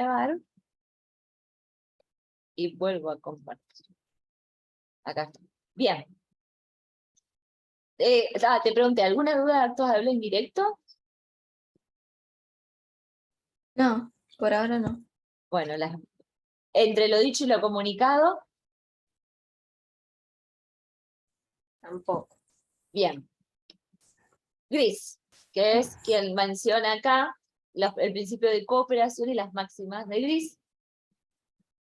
grabar. Y vuelvo a compartir. Acá está. Bien. Te pregunté, ¿alguna duda de actos de habla en directo? No, por ahora no. Bueno, entre lo dicho y lo comunicado. Tampoco. Bien. Gris, que es quien menciona acá el principio de cooperación y las máximas de Gris.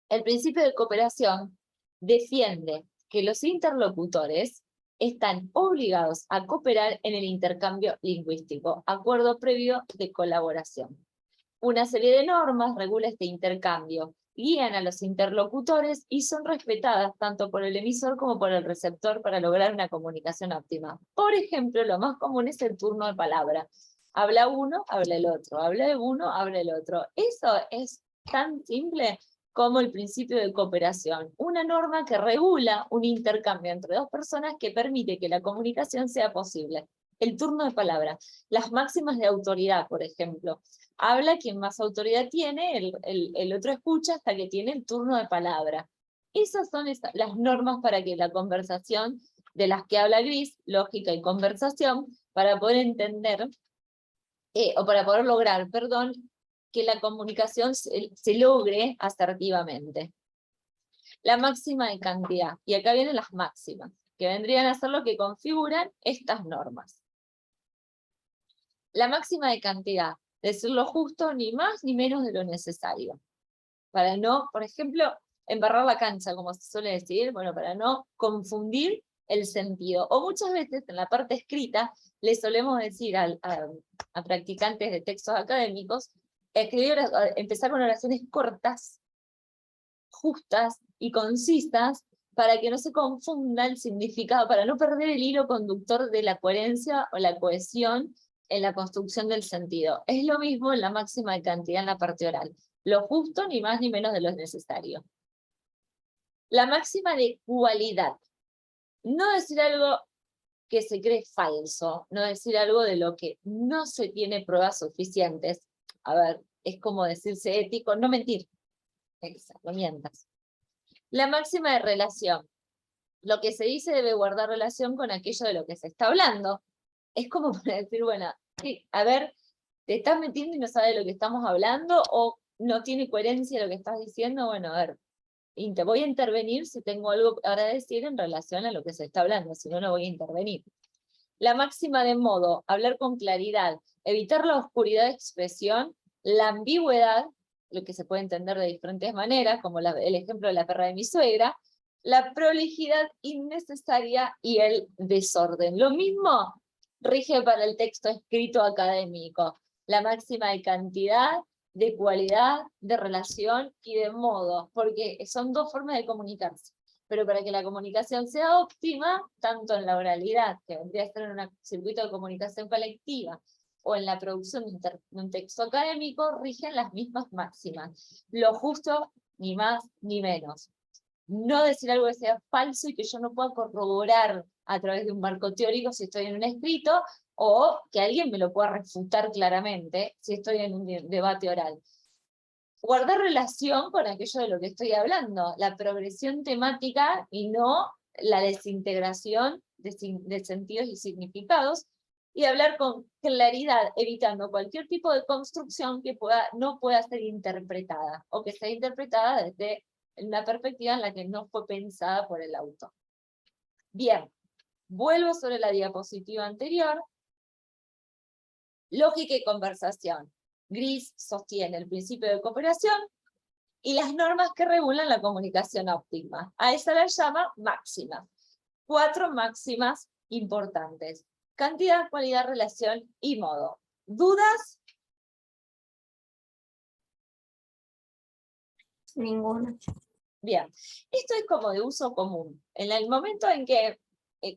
El principio de cooperación defiende que los interlocutores están obligados a cooperar en el intercambio lingüístico, acuerdo previo de colaboración. Una serie de normas regula este intercambio, guían a los interlocutores y son respetadas tanto por el emisor como por el receptor para lograr una comunicación óptima. Por ejemplo, lo más común es el turno de palabra. Habla uno, habla el otro. Habla uno, habla el otro. Eso es tan simple como el principio de cooperación. Una norma que regula un intercambio entre dos personas que permite que la comunicación sea posible. El turno de palabra. Las máximas de autoridad, por ejemplo. Habla quien más autoridad tiene, el otro escucha hasta que tiene el turno de palabra. Esas son las normas para que la conversación de las que habla Gris, lógica y conversación, para poder entender, o para poder lograr, perdón, que la comunicación se logre asertivamente. La máxima de cantidad, y acá vienen las máximas, que vendrían a ser lo que configuran estas normas. La máxima de cantidad, decir lo justo, ni más ni menos de lo necesario. Para no, por ejemplo, embarrar la cancha, como se suele decir, bueno, para no confundir el sentido. O muchas veces en la parte escrita le solemos decir a practicantes de textos académicos, empezar con oraciones cortas, justas y concisas, para que no se confunda el significado, para no perder el hilo conductor de la coherencia o la cohesión en la construcción del sentido. Es lo mismo en la máxima de cantidad en la parte oral. Lo justo, ni más ni menos de lo necesario. La máxima de cualidad. No decir algo que se cree falso, no decir algo de lo que no se tiene pruebas suficientes. A ver, es como decirse ético, no mentir. Exacto, no mientas. La máxima de relación. Lo que se dice debe guardar relación con aquello de lo que se está hablando. Es como para decir, bueno, sí, a ver, ¿te estás metiendo y no sabes de lo que estamos hablando? ¿O no tiene coherencia lo que estás diciendo? Bueno, a ver, y te voy a intervenir si tengo algo para decir en relación a lo que se está hablando, si no, no voy a intervenir. La máxima de modo, hablar con claridad, evitar la oscuridad de expresión, la ambigüedad, lo que se puede entender de diferentes maneras, como el ejemplo de la perra de mi suegra, la prolijidad innecesaria y el desorden. Lo mismo rige para el texto escrito académico. La máxima de cantidad, de cualidad, de relación y de modo, porque son dos formas de comunicarse. Pero para que la comunicación sea óptima, tanto en la oralidad, que vendría a ser en un circuito de comunicación colectiva, o en la producción de un texto académico, rigen las mismas máximas. Lo justo, ni más ni menos. No decir algo que sea falso y que yo no pueda corroborar a través de un marco teórico si estoy en un escrito, o que alguien me lo pueda refutar claramente si estoy en un debate oral. Guardar relación con aquello de lo que estoy hablando, la progresión temática y no la desintegración de sentidos y significados, y hablar con claridad, evitando cualquier tipo de construcción que no pueda ser interpretada, o que sea interpretada desde una perspectiva en la que no fue pensada por el autor. Bien, vuelvo sobre la diapositiva anterior. Lógica y conversación. Gris sostiene el principio de cooperación y las normas que regulan la comunicación óptima. A esa la llama máxima. 4 máximas importantes. Cantidad, cualidad, relación y modo. ¿Dudas? Ninguna. Bien. Esto es como de uso común. En el momento en que,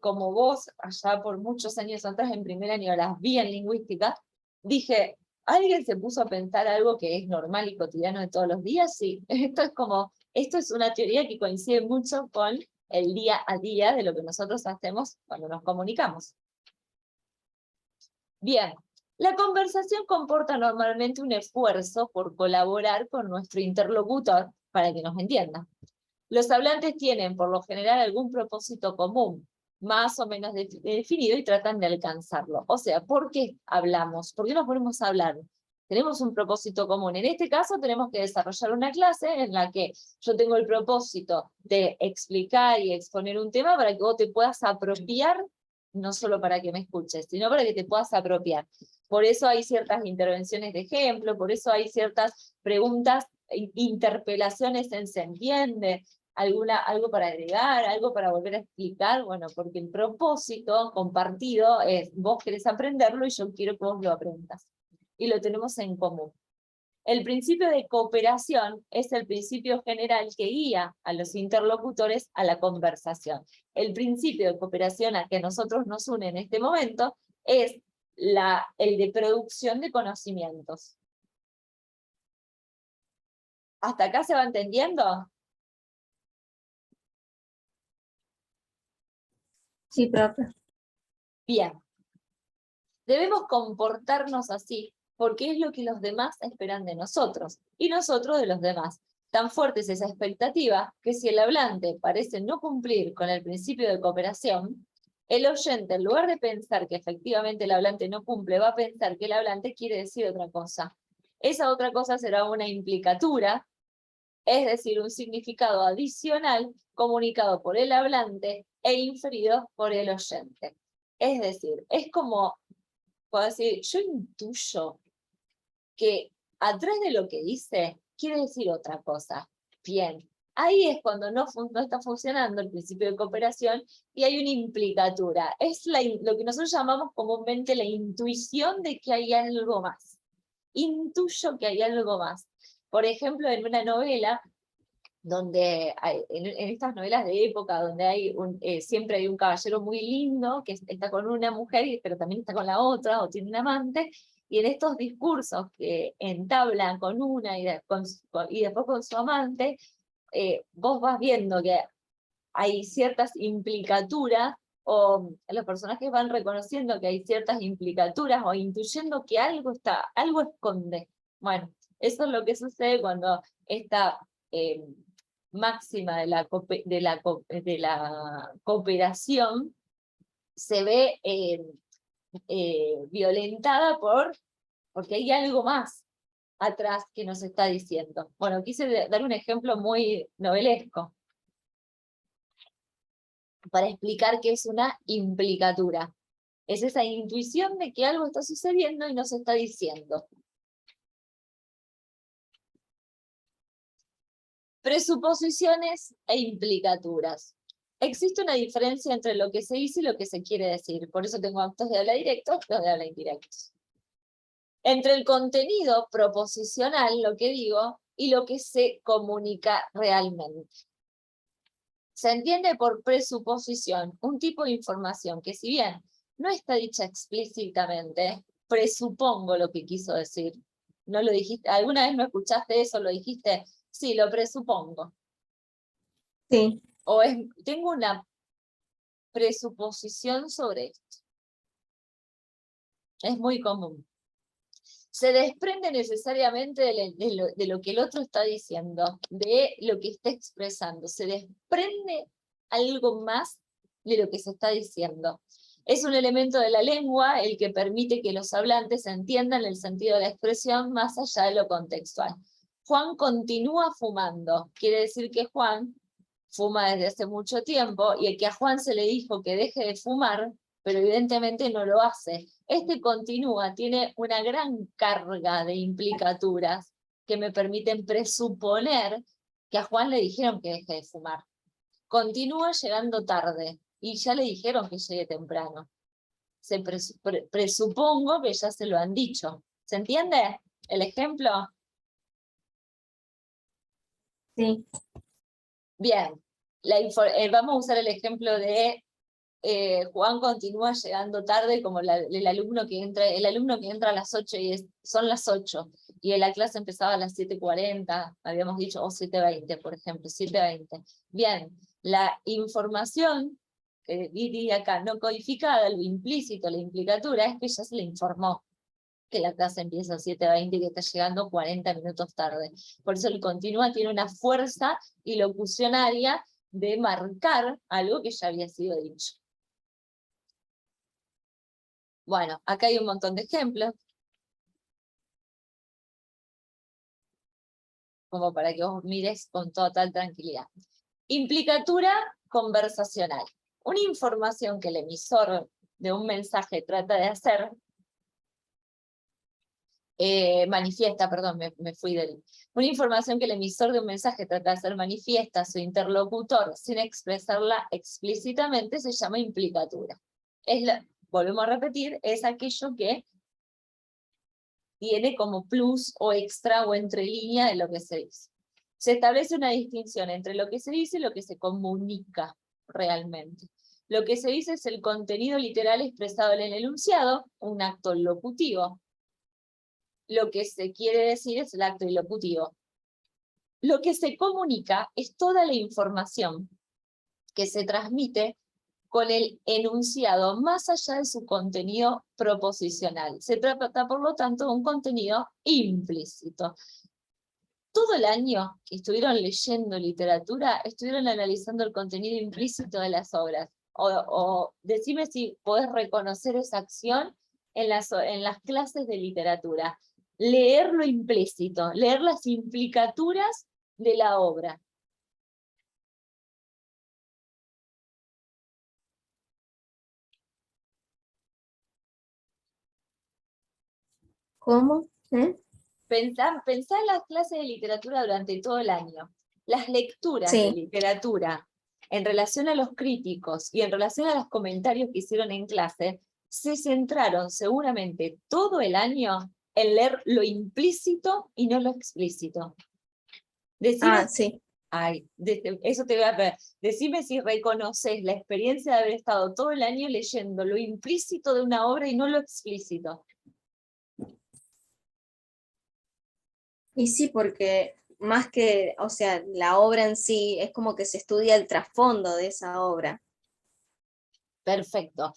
como vos, allá por muchos años atrás, en primer año las vi en lingüística, dije, ¿alguien se puso a pensar algo que es normal y cotidiano de todos los días? Sí. Esto es una teoría que coincide mucho con el día a día de lo que nosotros hacemos cuando nos comunicamos. Bien, La conversación comporta normalmente un esfuerzo por colaborar con nuestro interlocutor para que nos entienda. Los hablantes tienen, por lo general, algún propósito común, más o menos definido, y tratan de alcanzarlo. O sea, ¿por qué hablamos? ¿Por qué nos ponemos a hablar? Tenemos un propósito común. En este caso, tenemos que desarrollar una clase en la que yo tengo el propósito de explicar y exponer un tema para que vos te puedas apropiar, no solo para que me escuches, sino para que te puedas apropiar. Por eso hay ciertas intervenciones de ejemplo, por eso hay ciertas preguntas, interpelaciones en se entiende, algo para agregar, algo para volver a explicar, bueno, porque el propósito compartido es, vos querés aprenderlo y yo quiero que vos lo aprendas. Y lo tenemos en común. El principio de cooperación es el principio general que guía a los interlocutores a la conversación. El principio de cooperación a que nosotros nos une en este momento es el de producción de conocimientos. ¿Hasta acá se va entendiendo? Sí, profe. Bien. Debemos comportarnos así, porque es lo que los demás esperan de nosotros, y nosotros de los demás. Tan fuerte es esa expectativa, que si el hablante parece no cumplir con el principio de cooperación, el oyente, en lugar de pensar que efectivamente el hablante no cumple, va a pensar que el hablante quiere decir otra cosa. Esa otra cosa será una implicatura, es decir, un significado adicional comunicado por el hablante e inferido por el oyente. Es decir, es como, puedo decir, yo intuyo que atrás de lo que dice quiere decir otra cosa. Bien, ahí es cuando no está funcionando el principio de cooperación y hay una implicatura. Es lo que nosotros llamamos comúnmente la intuición de que hay algo más. Intuyo que hay algo más. Por ejemplo, en una novela, donde en estas novelas de época, donde hay siempre hay un caballero muy lindo que está con una mujer, pero también está con la otra, o tiene un amante, y en estos discursos que entablan con una y después con su amante, vos vas viendo que hay ciertas implicaturas, o los personajes van reconociendo que hay ciertas implicaturas, o intuyendo que algo esconde. Bueno, eso es lo que sucede cuando esta máxima de la cooperación se ve violentada porque hay algo más atrás que nos está diciendo. Bueno, quise dar un ejemplo muy novelesco para explicar qué es una implicatura. Es esa intuición de que algo está sucediendo y nos está diciendo. Presuposiciones e implicaturas. Existe una diferencia entre lo que se dice y lo que se quiere decir. Por eso tengo actos de habla directos, los de habla indirectos. Entre el contenido proposicional, lo que digo, y lo que se comunica realmente. Se entiende por presuposición un tipo de información que, si bien no está dicha explícitamente, presupongo lo que quiso decir. ¿No lo dijiste? ¿Alguna vez no escuchaste eso? ¿Lo dijiste? Sí, lo presupongo. Sí. O tengo una presuposición sobre esto. Es muy común. Se desprende necesariamente de lo que el otro está diciendo, de lo que está expresando. Se desprende algo más de lo que se está diciendo. Es un elemento de la lengua el que permite que los hablantes entiendan el sentido de la expresión más allá de lo contextual. Juan continúa fumando. Quiere decir que Juan fuma desde hace mucho tiempo y que a Juan se le dijo que deje de fumar, pero evidentemente no lo hace. Este continúa, tiene una gran carga de implicaturas que me permiten presuponer que a Juan le dijeron que deje de fumar. Continúa llegando tarde y ya le dijeron que llegue temprano. Presupongo que ya se lo han dicho. ¿Se entiende el ejemplo? Sí. Bien, vamos a usar el ejemplo de Juan continúa llegando tarde, como el alumno que entra a las 8 y son las 8, y la clase empezaba a las 7:40, habíamos dicho, o 7:20, por ejemplo, 7:20. Bien, la información que diría acá no codificada, lo implícito, la implicatura, es que ya se le informó. que la clase empieza a 7:20 y que está llegando 40 minutos tarde. Por eso el continua tiene una fuerza ilocucionaria de marcar algo que ya había sido dicho. Bueno, acá hay un montón de ejemplos, como para que vos mires con total tranquilidad. Implicatura conversacional. Una información que el emisor de un mensaje trata de hacer, manifiesta, perdón, me fui del... Una información que el emisor de un mensaje trata de hacer manifiesta a su interlocutor sin expresarla explícitamente se llama implicatura. Volvemos a repetir, es aquello que tiene como plus o extra o entre línea de lo que se dice. Se establece una distinción entre lo que se dice y lo que se comunica realmente. Lo que se dice es el contenido literal expresado en el enunciado, un acto locutivo. Lo que se quiere decir es el acto ilocutivo. Lo que se comunica es toda la información que se transmite con el enunciado más allá de su contenido proposicional. Se trata, por lo tanto, de un contenido implícito. Todo el año que estuvieron leyendo literatura, estuvieron analizando el contenido implícito de las obras. O decime si podés reconocer esa acción en las clases de literatura. Leer lo implícito, leer las implicaturas de la obra. ¿Cómo? Pensá en las clases de literatura durante todo el año. Las lecturas de Sí. literatura en relación a los críticos y en relación a los comentarios que hicieron en clase, se centraron seguramente todo el año en leer lo implícito y no lo explícito. Decime, Sí. eso te voy a pedir. Decime si reconoces la experiencia de haber estado todo el año leyendo lo implícito de una obra y no lo explícito. Y sí, porque más que, o sea, la obra en sí, es como que se estudia el trasfondo de esa obra. Perfecto.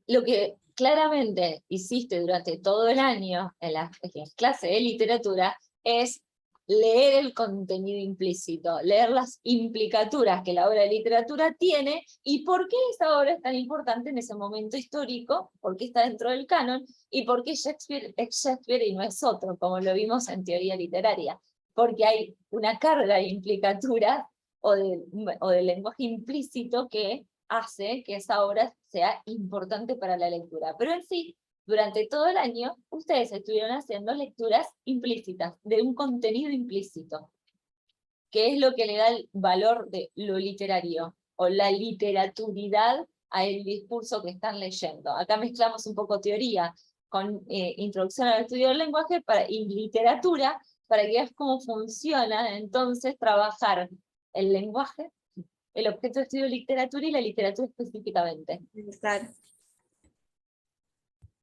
Lo que claramente hiciste durante todo el año en las clases de literatura es leer el contenido implícito, leer las implicaturas que la obra de literatura tiene y por qué esa obra es tan importante en ese momento histórico, por qué está dentro del canon y por qué Shakespeare es Shakespeare y no es otro, como lo vimos en teoría literaria. Porque hay una carga de implicaturas o del lenguaje implícito que hace que esa obra sea importante para la lectura. Pero en sí, durante todo el año, ustedes estuvieron haciendo lecturas implícitas, de un contenido implícito, que es lo que le da el valor de lo literario, o la literaturidad al discurso que están leyendo. Acá mezclamos un poco teoría con introducción al estudio del lenguaje y literatura, para que veas cómo funciona entonces trabajar el lenguaje, el objeto de estudio de literatura y la literatura específicamente. Claro.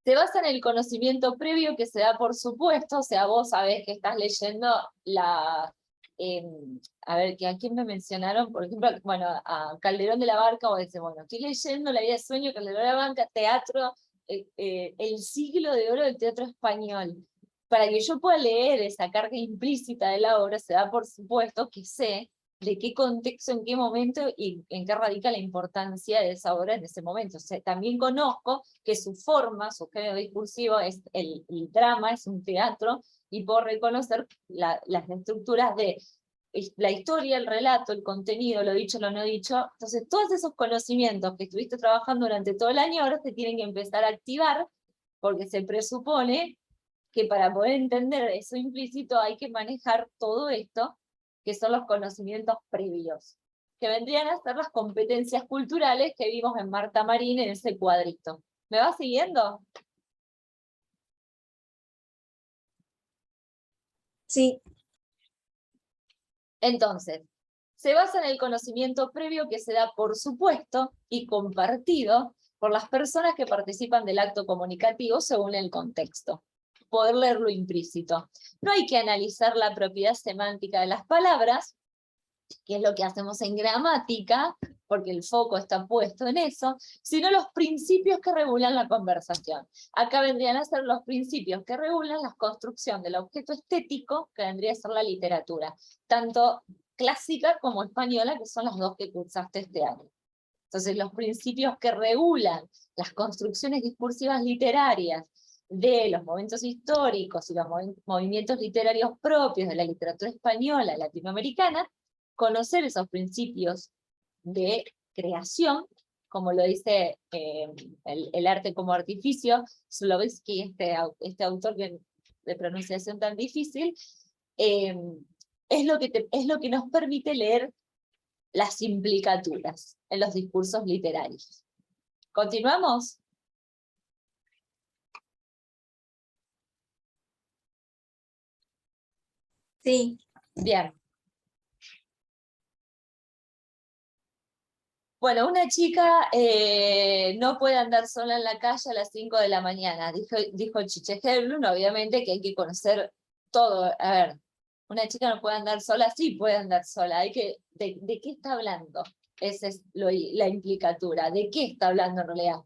Se basa en el conocimiento previo que se da por supuesto, o sea, vos sabés que estás leyendo a ver, ¿a quién me mencionaron? Por ejemplo, bueno, a Calderón de la Barca, vos decís, bueno, estoy leyendo La vida de sueño, Calderón de la Barca, teatro, el siglo de oro del teatro español. Para que yo pueda leer esa carga implícita de la obra, se da por supuesto que sé de qué contexto, en qué momento y en qué radica la importancia de esa obra en ese momento. O sea, también conozco que su forma, su género discursivo es el drama, es un teatro, y puedo reconocer las estructuras de la historia, el relato, el contenido, lo dicho, lo no dicho. Entonces, todos esos conocimientos que estuviste trabajando durante todo el año ahora se tienen que empezar a activar, porque se presupone que para poder entender eso implícito hay que manejar todo esto, que son los conocimientos previos, que vendrían a ser las competencias culturales que vimos en Marta Marín en ese cuadrito. ¿Me va siguiendo? Sí. Entonces, se basa en el conocimiento previo que se da por supuesto y compartido por las personas que participan del acto comunicativo según el contexto. Poder leer lo implícito. No hay que analizar la propiedad semántica de las palabras, que es lo que hacemos en gramática, porque el foco está puesto en eso, sino los principios que regulan la conversación. Acá vendrían a ser los principios que regulan la construcción del objeto estético, que vendría a ser la literatura, tanto clásica como española, que son las dos que cursaste este año. Entonces, los principios que regulan las construcciones discursivas literarias de los momentos históricos y los movimientos literarios propios de la literatura española y latinoamericana, conocer esos principios de creación, como lo dice el arte como artificio, Slovinsky, este autor de pronunciación tan difícil, es lo que nos permite leer las implicaturas en los discursos literarios. ¿Continuamos? Sí. Bien. Bueno, una chica no puede andar sola en la calle a las 5 de la mañana, dijo Chiche Herblum, obviamente que hay que conocer todo. A ver, una chica no puede andar sola, sí puede andar sola, ¿de qué está hablando? Esa es la implicatura, ¿de qué está hablando en realidad?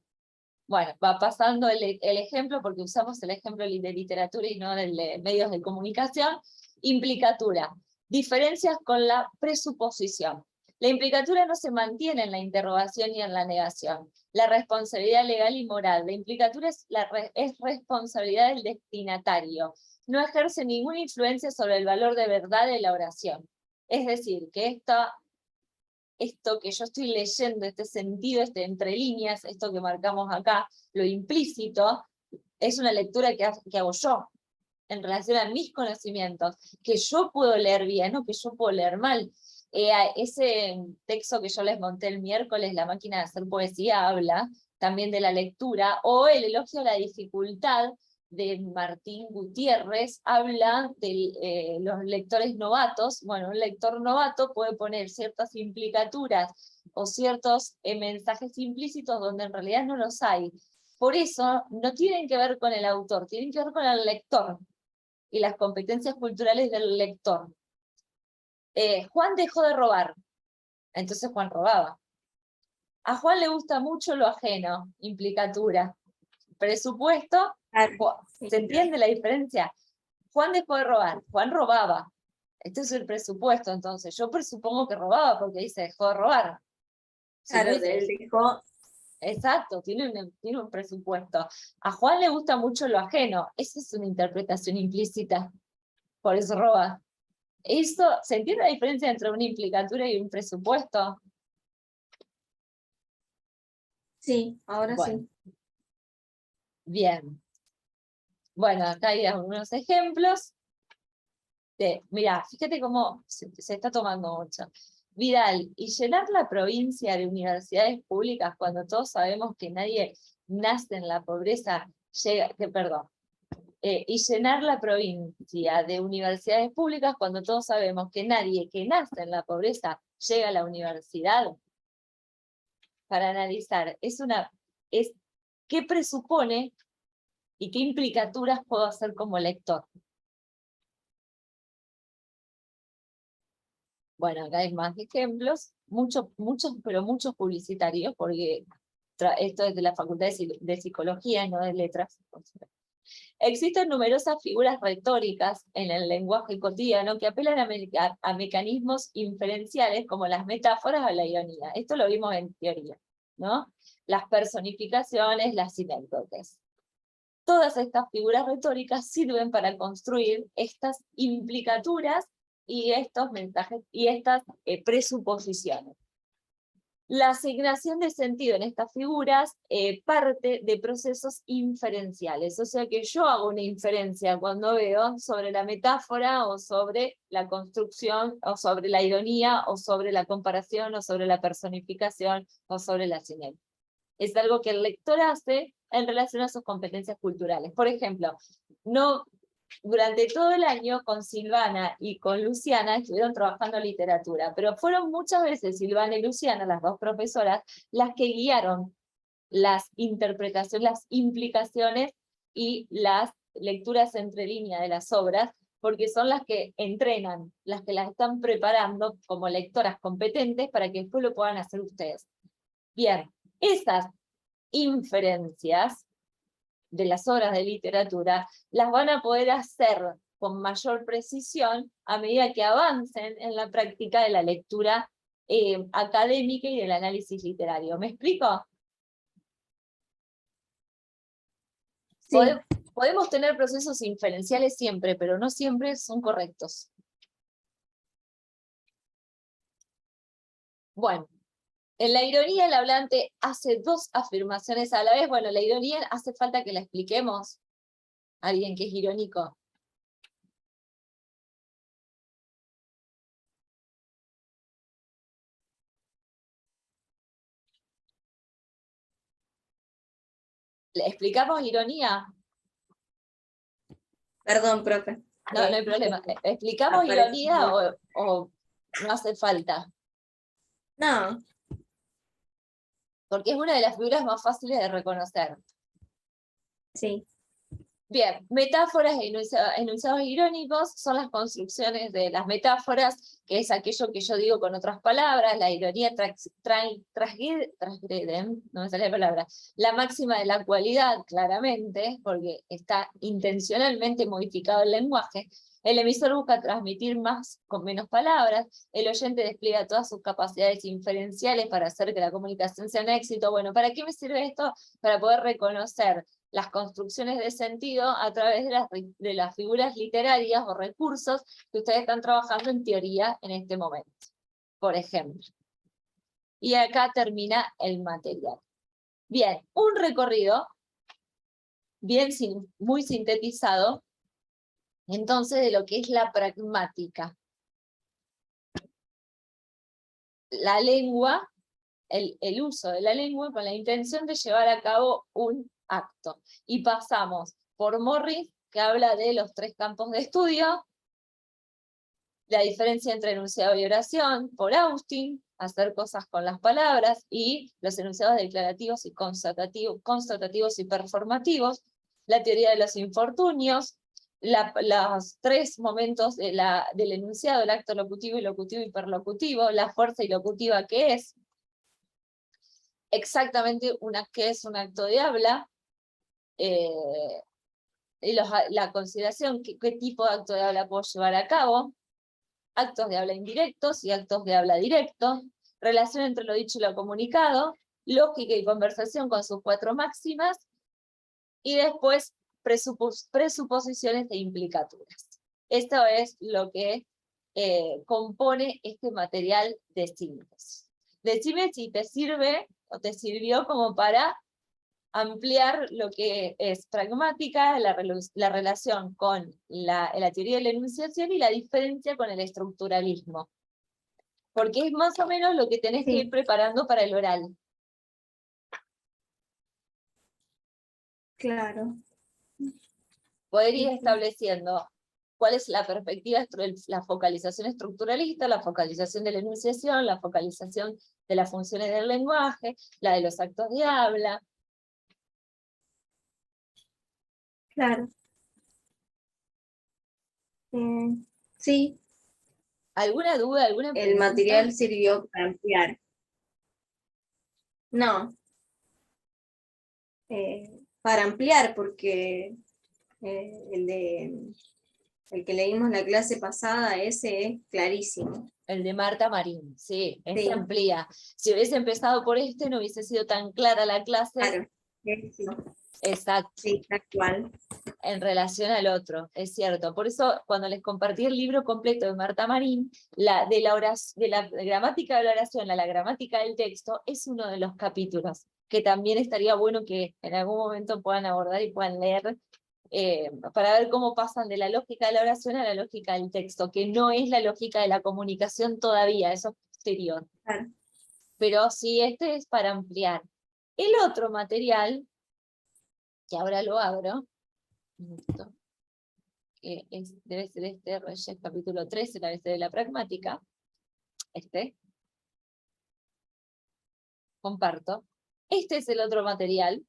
Bueno, va pasando el ejemplo, porque usamos el ejemplo de literatura y no el de medios de comunicación. Implicatura, diferencias con la presuposición. La implicatura no se mantiene en la interrogación y en la negación. La responsabilidad legal y moral. La implicatura es responsabilidad del destinatario. No ejerce ninguna influencia sobre el valor de verdad de la oración. Es decir, que esto que yo estoy leyendo, este sentido, entre líneas, esto que marcamos acá, lo implícito, es una lectura que hago yo, en relación a mis conocimientos, que yo puedo leer bien o que yo puedo leer mal. Ese texto que yo les monté el miércoles, La máquina de hacer poesía, habla también de la lectura, o el elogio a la dificultad de Martín Gutiérrez, habla de los lectores novatos. Bueno, un lector novato puede poner ciertas implicaturas o ciertos mensajes implícitos donde en realidad no los hay. Por eso no tienen que ver con el autor, tienen que ver con el lector y las competencias culturales del lector. Juan dejó de robar, entonces Juan robaba. A Juan le gusta mucho lo ajeno, implicatura. Presupuesto, ¿se entiende la diferencia? Juan dejó de robar, Juan robaba. Este es el presupuesto, entonces yo presupongo que robaba porque ahí se dejó de robar. Claro, él dejó. Exacto, tiene un presupuesto. A Juan le gusta mucho lo ajeno, esa es una interpretación implícita, por eso roba. ¿Se entiende la diferencia entre una implicatura y un presupuesto? Sí, ahora bueno, sí. Bien. Bueno, acá hay algunos ejemplos. Mirá, fíjate cómo se está tomando mucho. Vidal, y llenar la provincia de universidades públicas cuando todos sabemos que nadie nace en la pobreza, y llenar la provincia de universidades públicas cuando todos sabemos que nadie que nace en la pobreza llega a la universidad. Para analizar, ¿qué presupone y qué implicaturas puedo hacer como lector? Bueno, acá hay más ejemplos, muchos, pero muchos publicitarios, porque esto es de la Facultad de Psicología, no de Letras. Existen numerosas figuras retóricas en el lenguaje cotidiano que apelan a mecanismos inferenciales como las metáforas o la ironía. Esto lo vimos en teoría, ¿no? Las personificaciones, las sinécdoques. Todas estas figuras retóricas sirven para construir estas implicaturas y estos mensajes y estas presuposiciones. La asignación de sentido en estas figuras parte de procesos inferenciales, o sea que yo hago una inferencia cuando veo sobre la metáfora o sobre la construcción o sobre la ironía o sobre la comparación o sobre la personificación o sobre la sinécdoque. Es algo que el lector hace en relación a sus competencias culturales. Por ejemplo, durante todo el año con Silvana y con Luciana estuvieron trabajando literatura, pero fueron muchas veces Silvana y Luciana, las dos profesoras, las que guiaron las interpretaciones, las implicaciones y las lecturas entre líneas de las obras porque son las que entrenan, las que las están preparando como lectoras competentes para que después lo puedan hacer ustedes. Bien, esas inferencias de las obras de literatura las van a poder hacer con mayor precisión a medida que avancen en la práctica de la lectura académica y del análisis literario. ¿Me explico? Sí, Podemos tener procesos inferenciales siempre, pero no siempre son correctos. Bueno, en la ironía el hablante hace dos afirmaciones a la vez. Bueno, la ironía hace falta que la expliquemos. Alguien que es irónico. ¿Le explicamos ironía? perdón, profe. No, no hay problema. ¿Explicamos ironía o no hace falta? No, Porque es una de las figuras más fáciles de reconocer. sí, Bien, metáforas e enunciados irónicos son las construcciones de las metáforas, que es aquello que yo digo con otras palabras, la ironía transgrede, no me sale la palabra, la máxima de la cualidad, claramente, porque está intencionalmente modificado el lenguaje. El emisor busca transmitir más con menos palabras, el oyente despliega todas sus capacidades inferenciales para hacer que la comunicación sea un éxito. Bueno, ¿para qué me sirve esto? Para poder reconocer las construcciones de sentido a través de las figuras literarias o recursos que ustedes están trabajando en teoría en este momento, por ejemplo. Y acá termina el material. Bien, un recorrido muy sintetizado, entonces, de lo que es la pragmática. La lengua, el uso de la lengua con la intención de llevar a cabo un acto. Y pasamos por Morris, que habla de los 3 campos de estudio, la diferencia entre enunciado y oración, por Austin, hacer cosas con las palabras, y los enunciados declarativos y constatativos y performativos, la teoría de los infortunios, los 3 momentos del enunciado, el acto locutivo y hiperlocutivo, la fuerza ilocutiva que es, exactamente qué es un acto de habla, y la consideración, qué tipo de acto de habla puedo llevar a cabo, actos de habla indirectos y actos de habla directos, relación entre lo dicho y lo comunicado, lógica y conversación con sus 4 máximas, y después presuposiciones e implicaturas. Esto es lo que compone este material de síntesis. Decime si te sirve o te sirvió como para ampliar lo que es pragmática, la relación con la teoría de la enunciación y la diferencia con el estructuralismo. Porque es más o menos lo que tenés que ir preparando para el oral. claro. Poder ir estableciendo cuál es la perspectiva, la focalización estructuralista, la focalización de la enunciación, la focalización de las funciones del lenguaje, la de los actos de habla. Claro. Sí, ¿Alguna duda, alguna el pregunta? material sirvió para ampliar. No, para ampliar, porque el que leímos la clase pasada, ese es clarísimo. El de Marta Marín, sí, Sí. amplía. Si hubiese empezado por este, no hubiese sido tan clara la clase. Claro. Exacto. Sí, tal cual. En relación al otro, es cierto. Por eso, cuando les compartí el libro completo de Marta Marín, de la gramática de la oración a la gramática del texto, es uno de los capítulos que también estaría bueno que en algún momento puedan abordar y puedan leer, para ver cómo pasan de la lógica de la oración a la lógica del texto, que no es la lógica de la comunicación todavía, eso es posterior. Claro. Pero sí, este es para ampliar. El otro material, que ahora lo abro, que debe ser este, Reyes capítulo 13, la ABC de la pragmática, comparto. Este es el otro material,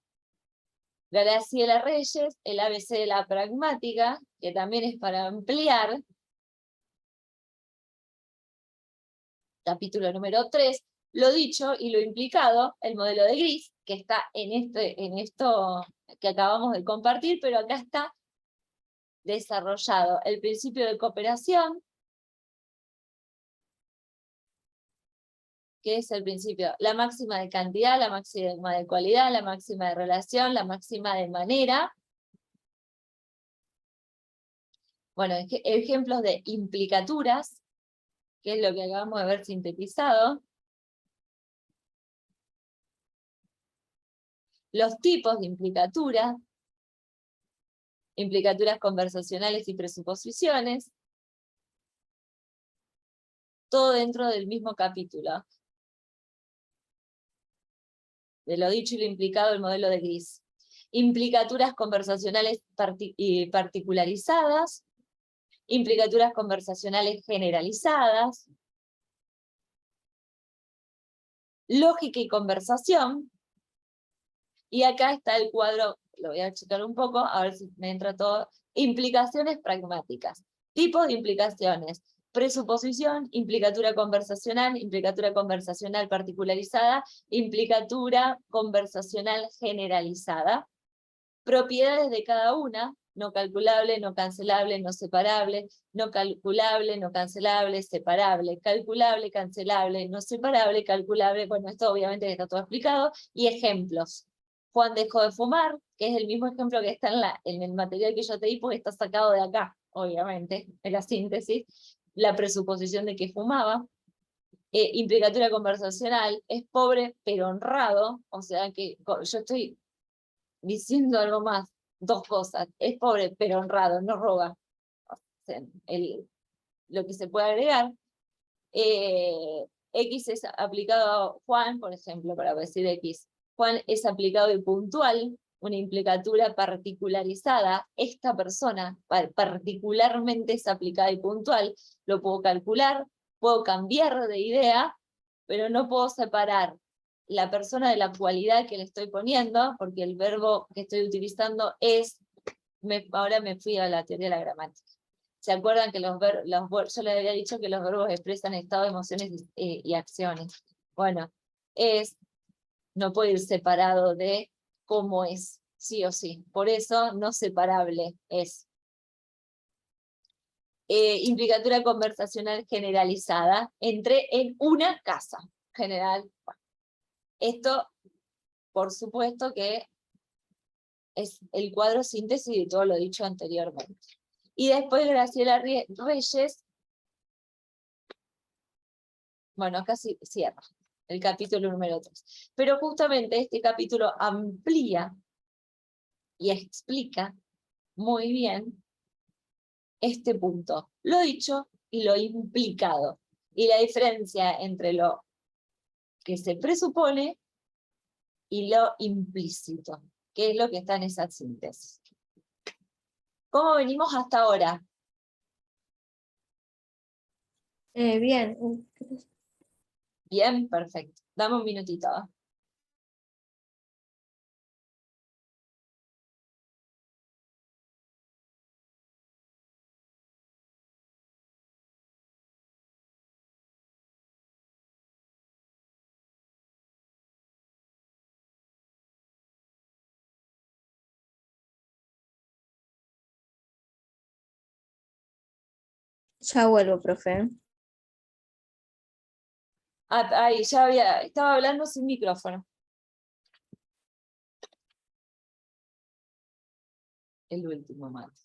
Graciela Reyes, el ABC de la pragmática, que también es para ampliar. Capítulo número 3, lo dicho y lo implicado, el modelo de Gris, que está en esto que acabamos de compartir, pero acá está desarrollado el principio de cooperación, que es el principio, la máxima de cantidad, la máxima de cualidad, la máxima de relación, la máxima de manera. Bueno, ejemplos de implicaturas, que es lo que acabamos de ver sintetizado. Los tipos de implicaturas conversacionales y presuposiciones, todo dentro del mismo capítulo. De lo dicho y lo implicado, el modelo de Gris. Implicaturas conversacionales y particularizadas, implicaturas conversacionales generalizadas, lógica y conversación, y acá está el cuadro, lo voy a checar un poco, a ver si me entra todo, implicaciones pragmáticas, tipos de implicaciones, presuposición, implicatura conversacional particularizada, implicatura conversacional generalizada, propiedades de cada una, no calculable, no cancelable, no separable, no calculable, no cancelable, separable, calculable, cancelable, no separable, calculable, bueno, esto obviamente está todo explicado, y ejemplos. Juan dejó de fumar, que es el mismo ejemplo que está en el material que yo te di, porque está sacado de acá, obviamente, en la síntesis, la presuposición de que fumaba. Implicatura conversacional, es pobre pero honrado, o sea que yo estoy diciendo algo más, dos cosas, es pobre pero honrado, no roba. O sea, lo que se puede agregar, X es aplicado a Juan, por ejemplo, para decir X, Juan es aplicado y puntual, una implicatura particularizada, esta persona particularmente es aplicada y puntual, lo puedo calcular, puedo cambiar de idea, pero no puedo separar la persona de la cualidad que le estoy poniendo, porque el verbo que estoy utilizando es, ahora me fui a la teoría de la gramática. ¿Se acuerdan que yo les había dicho que los verbos expresan estado, emociones y acciones? Bueno, no puede ir separado de cómo es, sí o sí. Por eso, no separable es. Implicatura conversacional generalizada. Entré en una casa. General. Bueno, esto, por supuesto que es el cuadro síntesis de todo lo dicho anteriormente. Y después Graciela Reyes, bueno, acá cierra el capítulo número 3. Pero justamente este capítulo amplía y explica muy bien este punto, lo dicho y lo implicado, y la diferencia entre lo que se presupone y lo implícito, que es lo que está en esa síntesis. ¿Cómo venimos hasta ahora? Bien. Bien, perfecto. Dame un minutito. Ya vuelvo, profe. Ay, estaba hablando sin micrófono. El último mate.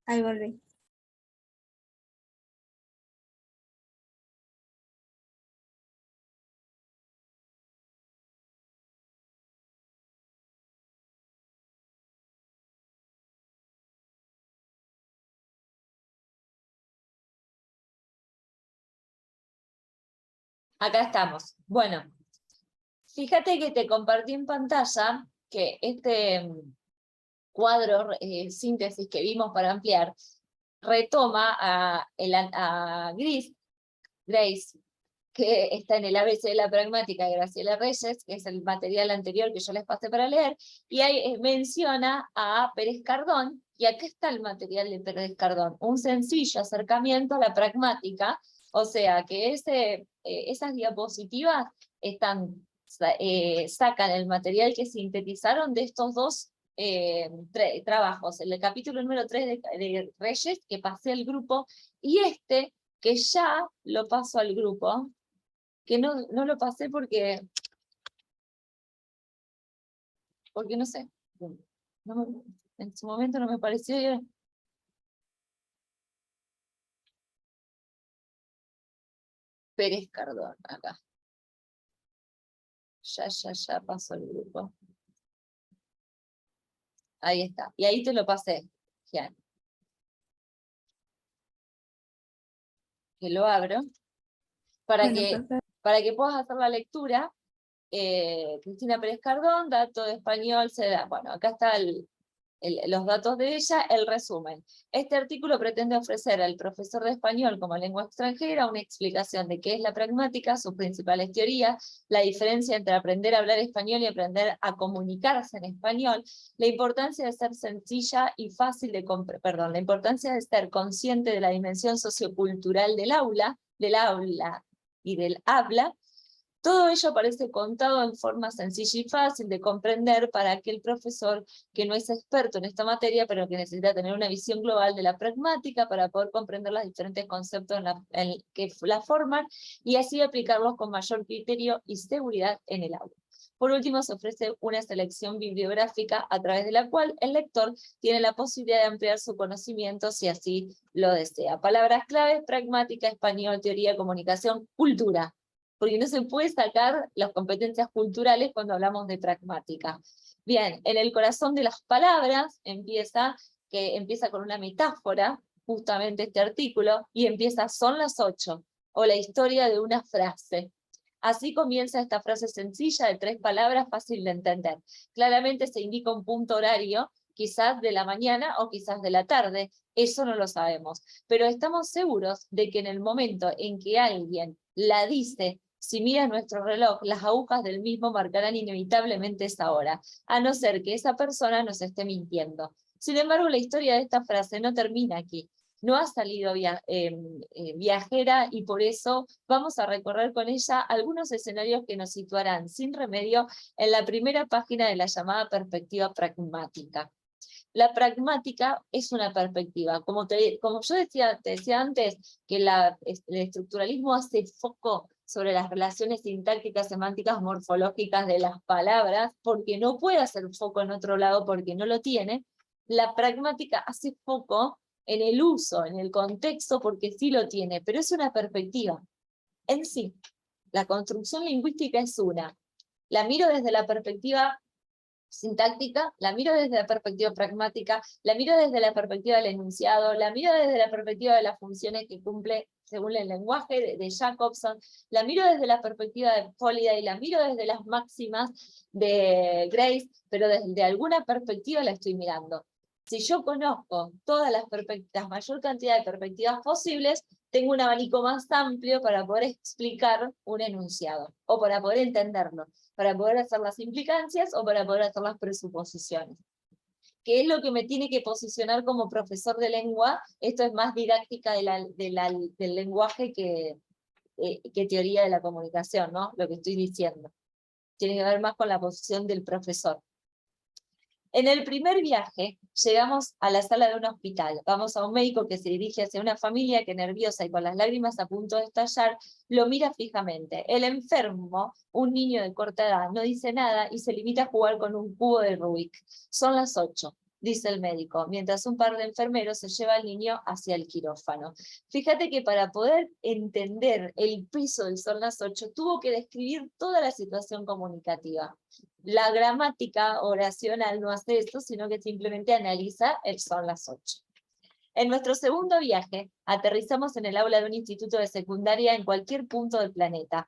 Ahí volví. Acá estamos. Bueno, fíjate que te compartí en pantalla que este cuadro, síntesis que vimos para ampliar, retoma a Grace, que está en el ABC de la pragmática de Graciela Reyes, que es el material anterior que yo les pasé para leer, y ahí menciona a Pérez Cardón, y acá está el material de Pérez Cardón, un sencillo acercamiento a la pragmática, o sea que esas diapositivas sacan el material que sintetizaron de estos dos trabajos, el capítulo número 3 de Reyes, que pasé al grupo, y este, que ya lo paso al grupo, que no lo pasé porque no sé, en su momento no me pareció. Pérez Cardón, acá. Ya pasó el grupo. Ahí está. Y ahí te lo pasé, Gian. Que lo abro. Para que puedas hacer la lectura. Cristina Pérez Cardón, dato de español, se da. Bueno, acá está los datos de ella, el resumen. Este artículo pretende ofrecer al profesor de español como lengua extranjera una explicación de qué es la pragmática, sus principales teorías, la diferencia entre aprender a hablar español y aprender a comunicarse en español, la importancia de ser sencilla y fácil de la importancia de estar consciente de la dimensión sociocultural del aula y del habla. Todo ello aparece contado en forma sencilla y fácil de comprender para aquel profesor que no es experto en esta materia, pero que necesita tener una visión global de la pragmática para poder comprender los diferentes conceptos que la forman y así aplicarlos con mayor criterio y seguridad en el aula. Por último, se ofrece una selección bibliográfica a través de la cual el lector tiene la posibilidad de ampliar su conocimiento si así lo desea. Palabras claves: pragmática, español, teoría, comunicación, cultura. Porque no se puede sacar las competencias culturales cuando hablamos de pragmática. Bien, en el corazón de las palabras empieza con una metáfora, justamente este artículo, y empieza: son las 8, o la historia de una frase. Así comienza esta frase sencilla de 3 palabras, fácil de entender. Claramente se indica un punto horario, quizás de la mañana o quizás de la tarde, eso no lo sabemos, pero estamos seguros de que en el momento en que alguien la dice, si miras nuestro reloj, las agujas del mismo marcarán inevitablemente esa hora, a no ser que esa persona nos esté mintiendo. Sin embargo, la historia de esta frase no termina aquí. No ha salido viajera, y por eso vamos a recorrer con ella algunos escenarios que nos situarán sin remedio en la primera página de la llamada perspectiva pragmática. La pragmática es una perspectiva. Como yo te decía antes, que el estructuralismo hace foco sobre las relaciones sintácticas, semánticas, morfológicas de las palabras, porque no puede hacer foco en otro lado porque no lo tiene. La pragmática hace foco en el uso, en el contexto, porque sí lo tiene, pero es una perspectiva. En sí, la construcción lingüística es una. La miro desde la perspectiva sintáctica, la miro desde la perspectiva pragmática, la miro desde la perspectiva del enunciado, la miro desde la perspectiva de las funciones que cumple según el lenguaje de Jacobson, la miro desde la perspectiva de Holiday, la miro desde las máximas de Grace, pero desde alguna perspectiva la estoy mirando. Si yo conozco todas la mayor cantidad de perspectivas posibles, tengo un abanico más amplio para poder explicar un enunciado, o para poder entenderlo, para poder hacer las implicancias o para poder hacer las presuposiciones. ¿Qué es lo que me tiene que posicionar como profesor de lengua? Esto es más didáctica del lenguaje que teoría de la comunicación, ¿no? Lo que estoy diciendo. Tiene que ver más con la posición del profesor. En el primer viaje, llegamos a la sala de un hospital. Vamos a un médico que se dirige hacia una familia que, nerviosa y con las lágrimas a punto de estallar, lo mira fijamente. El enfermo, un niño de corta edad, no dice nada y se limita a jugar con un cubo de Rubik. Son las 8, dice el médico, mientras un par de enfermeros se lleva al niño hacia el quirófano. Fíjate que para poder entender el peso del son las 8, tuvo que describir toda la situación comunicativa. La gramática oracional no hace esto, sino que simplemente analiza el son las 8. En nuestro segundo viaje, aterrizamos en el aula de un instituto de secundaria en cualquier punto del planeta.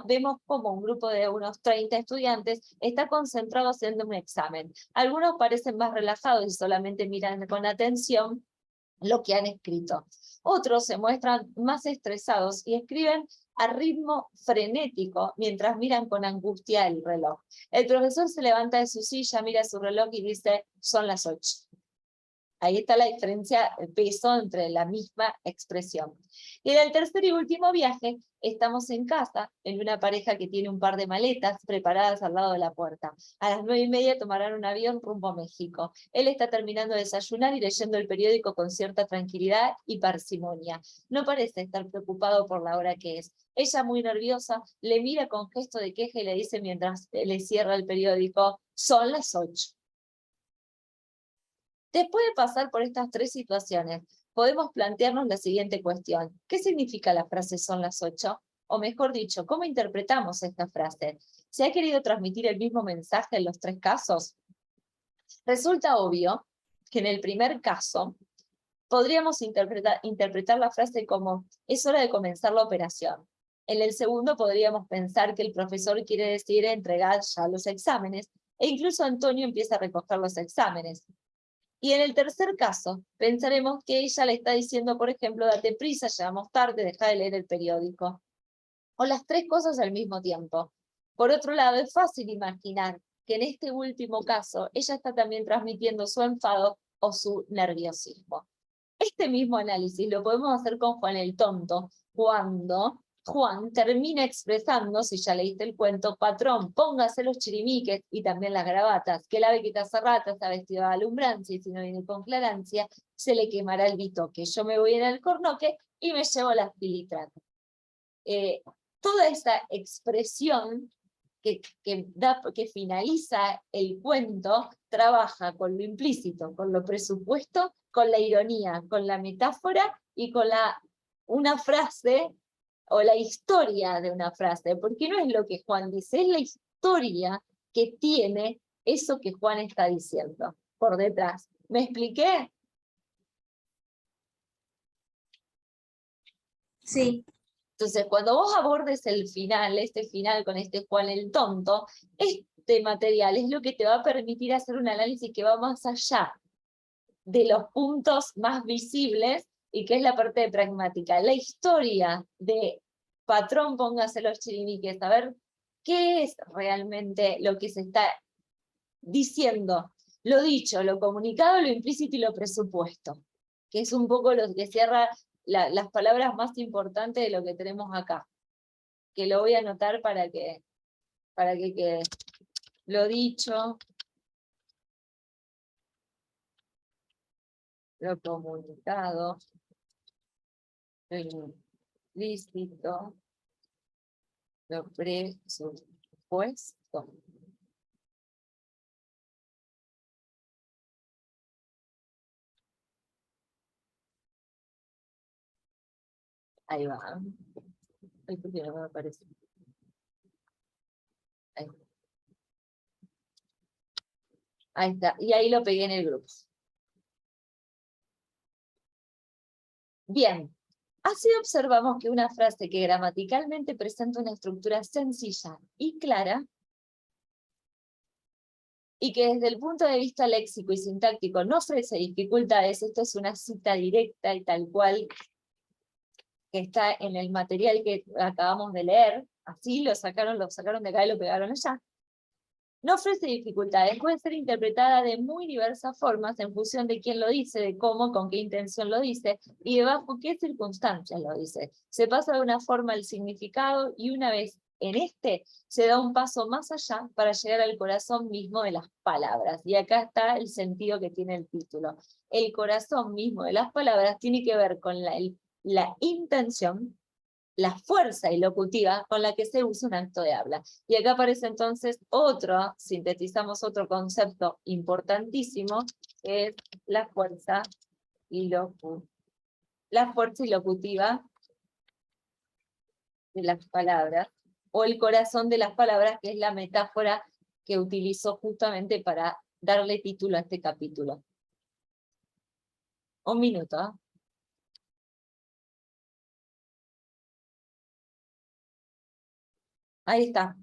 Vemos como un grupo de unos 30 estudiantes está concentrado haciendo un examen. Algunos parecen más relajados y solamente miran con atención lo que han escrito. Otros se muestran más estresados y escriben a ritmo frenético mientras miran con angustia el reloj. El profesor se levanta de su silla, mira su reloj y dice, son las 8. Ahí está la diferencia de peso entre la misma expresión. Y en el tercer y último viaje, estamos en casa, en una pareja que tiene un par de maletas preparadas al lado de la puerta. A las 9:30 tomarán un avión rumbo a México. Él está terminando de desayunar y leyendo el periódico con cierta tranquilidad y parsimonia. No parece estar preocupado por la hora que es. Ella, muy nerviosa, le mira con gesto de queja y le dice mientras le cierra el periódico, son las 8. Después de pasar por estas tres situaciones, podemos plantearnos la siguiente cuestión. ¿Qué significa la frase son las 8? O mejor dicho, ¿cómo interpretamos esta frase? ¿Se ha querido transmitir el mismo mensaje en los tres casos? Resulta obvio que en el primer caso podríamos interpretar la frase como es hora de comenzar la operación. En el segundo podríamos pensar que el profesor quiere decir entregar ya los exámenes, e incluso Antonio empieza a recoger los exámenes. Y en el tercer caso, pensaremos que ella le está diciendo, por ejemplo, date prisa, llegamos tarde, deja de leer el periódico. O las tres cosas al mismo tiempo. Por otro lado, es fácil imaginar que en este último caso, ella está también transmitiendo su enfado o su nerviosismo. Este mismo análisis lo podemos hacer con Juan el Tonto, cuando Juan termina expresando, si ya leíste el cuento, patrón, póngase los chirimiques y también las gravatas, que el ave que caza rata está vestido de alumbrancia y si no viene con clarancia, se le quemará el bitoque. Yo me voy en el cornoque y me llevo las filitratas. Toda esa expresión que finaliza el cuento trabaja con lo implícito, con lo presupuesto, con la ironía, con la metáfora y con una frase o la historia de una frase, porque no es lo que Juan dice, es la historia que tiene eso que Juan está diciendo por detrás. ¿Me expliqué? Sí. Entonces, cuando vos abordes el final, este final con este Juan el Tonto, este material es lo que te va a permitir hacer un análisis que va más allá de los puntos más visibles y que es la parte pragmática. La historia de patrón, póngase los chiriniques, a ver qué es realmente lo que se está diciendo. Lo dicho, lo comunicado, lo implícito y lo presupuesto, que es un poco lo que cierra las palabras más importantes de lo que tenemos acá, que lo voy a anotar para que quede. Lo dicho, lo comunicado, lo implícito, lo presupuesto. Ahí va. Ay, ¿por qué no me aparece? Ahí. Ahí está. Y ahí lo pegué en el grupo. Bien. Así observamos que una frase que gramaticalmente presenta una estructura sencilla y clara, y que desde el punto de vista léxico y sintáctico no ofrece dificultades, esto es una cita directa y tal cual que está en el material que acabamos de leer, así lo sacaron de acá y lo pegaron allá, no ofrece dificultades, puede ser interpretada de muy diversas formas en función de quién lo dice, de cómo, con qué intención lo dice, y de bajo qué circunstancias lo dice. Se pasa de una forma al significado, y una vez en se da un paso más allá para llegar al corazón mismo de las palabras. Y acá está el sentido que tiene el título. El corazón mismo de las palabras tiene que ver con la intención, la fuerza ilocutiva con la que se usa un acto de habla. Y acá aparece entonces sintetizamos otro concepto importantísimo, que es la fuerza ilocutiva de las palabras, o el corazón de las palabras, que es la metáfora que utilizó justamente para darle título a este capítulo. Un minuto. Ahí está.